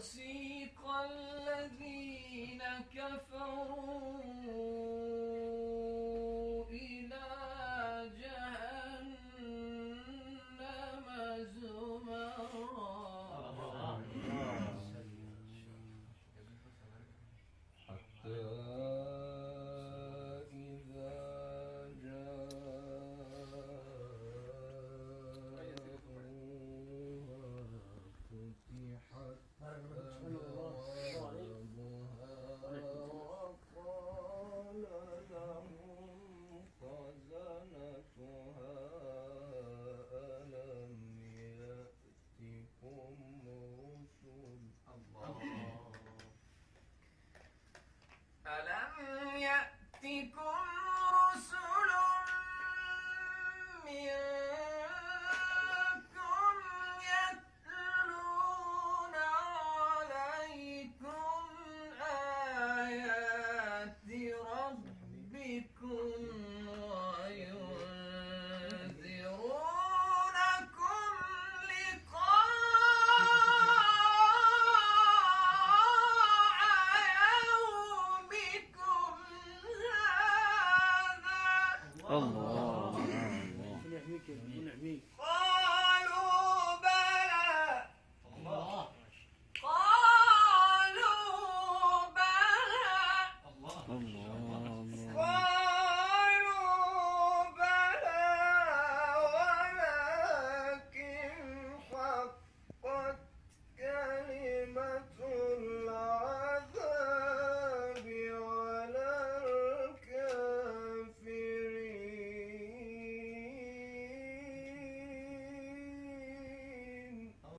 وسيق الذين كفروا إلى جهنم زمرا حتى إذا جاءوها فتحت أبوابها وقال لهم خزنتها ألم يأتكم رسل ألم يأتكم رسل منكم يتلون عليكم آيات ربكم وينذرونكم لقاء يومكم هذا. الله